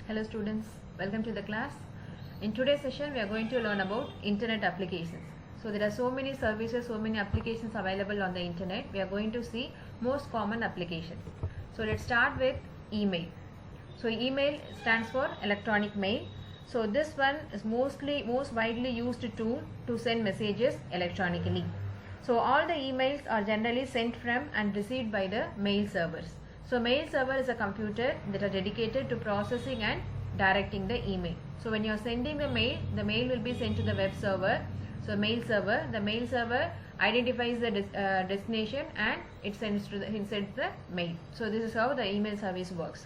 Hello students, welcome to the class. In today's session we are going to learn about internet applications. So there are so many services, so many applications available on the internet. We are going to see most common applications. So let's start with email. So email stands for electronic mail. So this one is most widely used tool to send messages electronically. So all the emails are generally sent from and received by the mail servers. So mail server is a computer that are dedicated to processing and directing the email. So when you are sending the mail will be sent to the web server. So the mail server identifies the destination and it sends the mail. So this is how the email service works.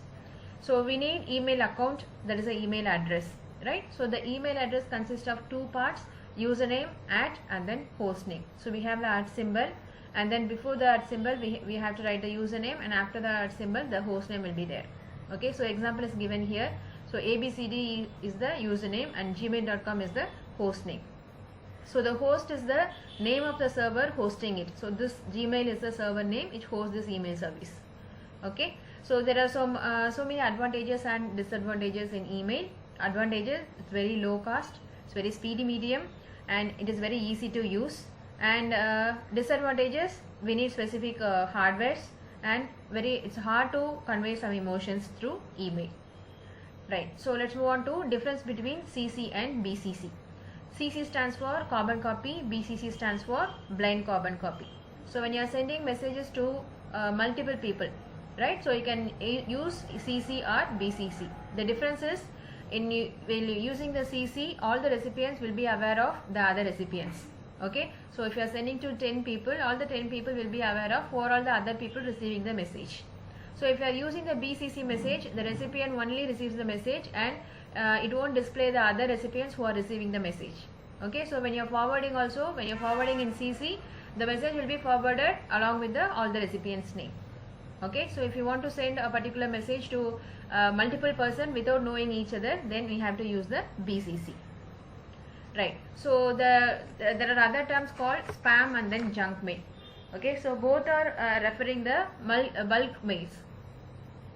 So we need email account, that is the email address, right? So the email address consists of two parts: username, @ and then host name. So we have the @ symbol, and then before the @ symbol we have to write the username, and after the @ symbol the host name will be there. Okay, so example is given here. So ABCD is the username and gmail.com is the host name. So the host is the name of the server hosting it. So this Gmail is the server name which hosts this email service. Okay, so there are so many advantages and disadvantages in email. Advantages: it's very low cost, it's very speedy medium, and it is very easy to use. And disadvantages: we need specific hardwares, and it's hard to convey some emotions through email. Right, so let's move on to difference between CC and BCC. CC stands for carbon copy, BCC stands for blind carbon copy. So when you are sending messages to multiple people, right, so you can use CC or BCC. The difference is when using the CC, all the recipients will be aware of the other recipients. Okay, so if you are sending to 10 people, all the 10 people will be aware of who are all the other people receiving the message. So if you are using the BCC message, the recipient only receives the message, and it won't display the other recipients who are receiving the message. Okay, so when you are forwarding also, when you are forwarding in CC, the message will be forwarded along with all the recipients' name. Okay, so if you want to send a particular message to multiple person without knowing each other, then we have to use the BCC. Right, so there are other terms called spam and then junk mail. Okay, so both are referring the bulk mails.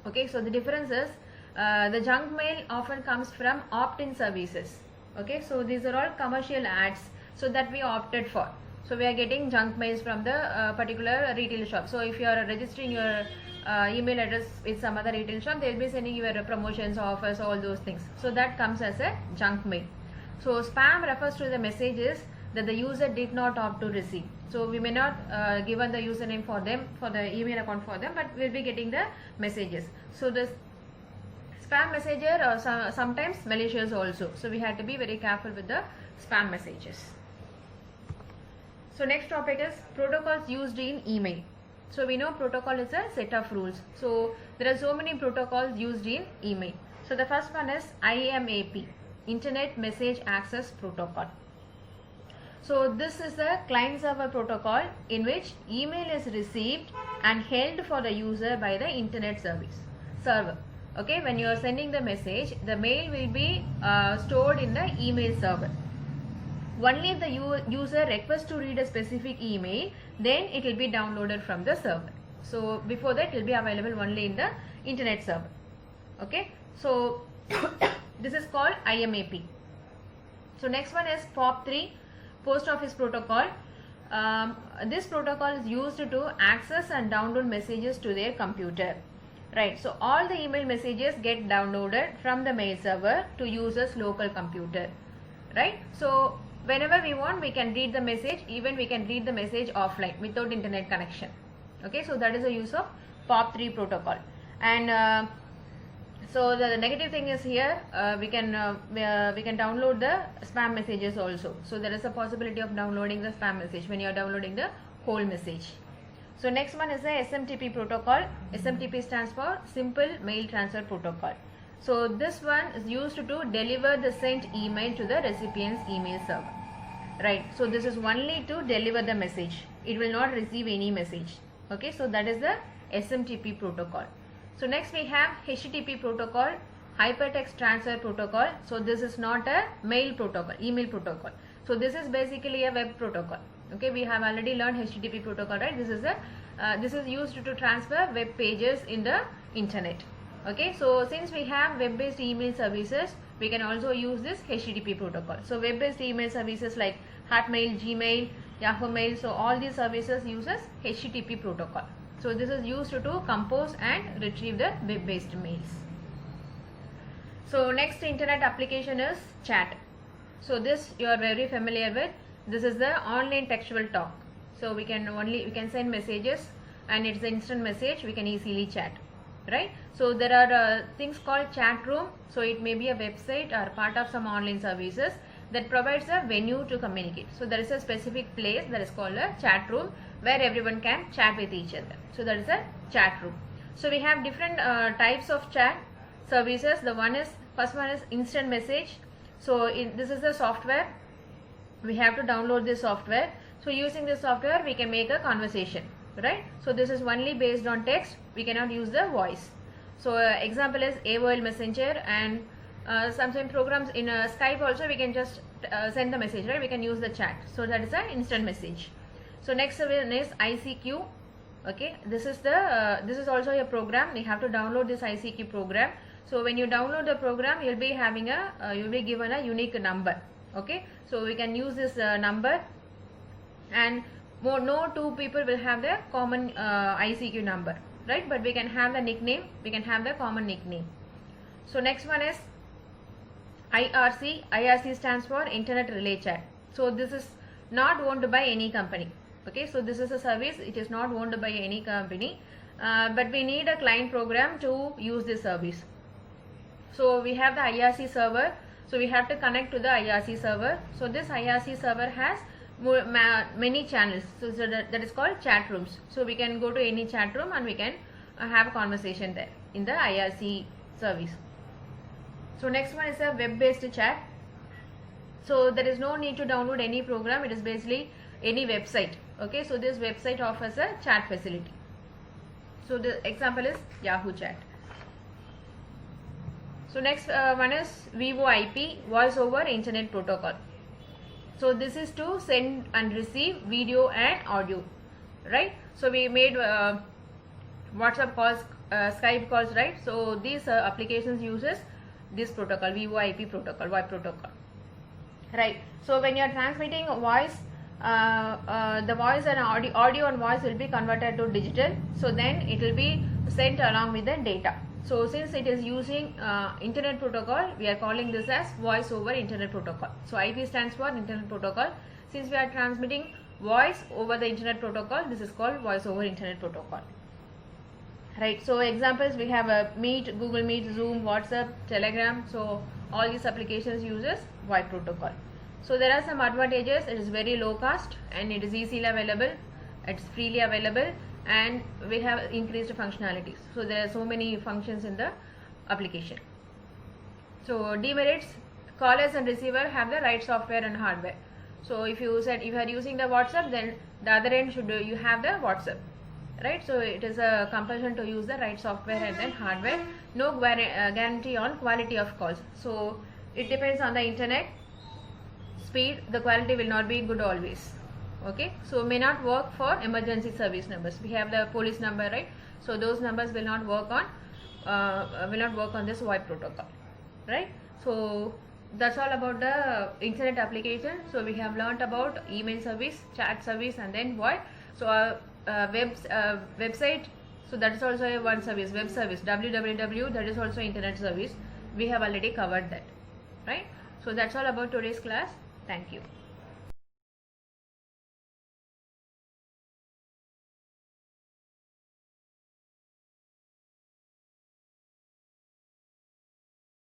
Okay, so the difference is the junk mail often comes from opt-in services. Okay, so these are all commercial ads, so that we opted for. So we are getting junk mails from the particular retail shop. So if you are registering your email address with some other retail shop, they will be sending you promotions, offers, all those things. So that comes as a junk mail. So spam refers to the messages that the user did not opt to receive. So we may not given the username for them, for the email account for them, but we'll be getting the messages. So the spam messenger are sometimes malicious also. So we have to be very careful with the spam messages. So next topic is protocols used in email. So we know protocol is a set of rules. So there are so many protocols used in email. So the first one is IMAP, Internet Message Access Protocol. So this is the client server protocol in which email is received and held for the user by the internet server. Okay, when you are sending the message, the mail will be stored in the email server. Only if the user requests to read a specific email, then it will be downloaded from the server. So before that, it will be available only in the internet server. Okay, so this is called IMAP. So next one is POP3, Post Office Protocol. This protocol is used to access and download messages to their computer. Right, so all the email messages get downloaded from the mail server to user's local computer. Right, so whenever we want, we can read the message. Even we can read the message offline without internet connection. Okay, so that is the use of POP3 protocol. And so the negative thing is here we can download the spam messages also. So there is a possibility of downloading the spam message when you are downloading the whole message. So next one is the SMTP protocol. SMTP stands for Simple Mail Transfer Protocol. So this one is used to deliver the sent email to the recipient's email server. Right, so this is only to deliver the message. It will not receive any message. Okay, so that is the SMTP protocol. So next we have HTTP protocol, Hypertext Transfer Protocol. So this is not a mail protocol, email protocol. So this is basically a web protocol. Okay, we have already learned HTTP protocol, right? This is used to transfer web pages in the internet. Okay, so since we have web-based email services, we can also use this HTTP protocol. So web-based email services like Hotmail, Gmail, Yahoo Mail, so all these services uses HTTP protocol. So this is used to compose and retrieve the web-based mails. So next internet application is chat. So this you are very familiar with. This is the online textual talk. So we can send messages, and it's an instant message. We can easily chat, right? So there are things called chat room. So it may be a website or part of some online services that provides a venue to communicate. So there is a specific place that is called a chat room where everyone can chat with each other. So that is a chat room. So we have different types of chat services. First one is instant message. So this is the software. We have to download this software. So using this software we can make a conversation, right? So this is only based on text. We cannot use the voice. So example is AOL Messenger, and sometimes programs in Skype also we can just send the message, right? We can use the chat. So that is an instant message. So next one is ICQ. Okay, this is also a program. We have to download this ICQ program. So when you download the program, you'll be given a unique number. Okay, so we can use this number, and no two people will have the common ICQ number, right? But we can have the nickname. We can have the common nickname. So next one is IRC. IRC stands for Internet Relay Chat. So this is not owned by any company. Okay, so this is a service. It is not owned by any company, but we need a client program to use this service. So we have the IRC server. So we have to connect to the IRC server. So this IRC server has many channels. So that is called chat rooms. So we can go to any chat room and we can have a conversation there in the IRC service. So next one is a web-based chat. So there is no need to download any program. It is basically any website. Okay, so this website offers a chat facility. So the example is Yahoo Chat. So next one is VoIP, Voice over Internet Protocol. So this is to send and receive video and audio, right? So we made WhatsApp calls, Skype calls, right? So these applications uses this protocol, VoIP protocol, VoIP protocol, right? So when you are transmitting voice, the voice and audio and voice will be converted to digital. So then it will be sent along with the data. So since it is using internet protocol, we are calling this as voice over internet protocol. So IP stands for internet protocol. Since we are transmitting voice over the internet protocol, this is called voice over internet protocol. Right. So examples, we have Meet, Google Meet, Zoom, WhatsApp, Telegram. So all these applications uses VoIP protocol. So there are some advantages. It is very low cost and it is easily available. It's freely available, and we have increased functionalities. So there are so many functions in the application. So demerits: callers and receiver have the right software and hardware. So if you are using the WhatsApp, then the other end you have the WhatsApp, right? So it is a compulsion to use the right software and then hardware. No guarantee on quality of calls. So it depends on the internet speed. The quality will not be good always. Okay, so may not work for emergency service numbers. We have the police number, right? So those numbers will not work on this VoIP protocol, right? So that's all about the internet application. So we have learnt about email service, chat service, and then VoIP. So website. So that is also one service, web service, www. That is also internet service. We have already covered that, right? So that's all about today's class. Thank you.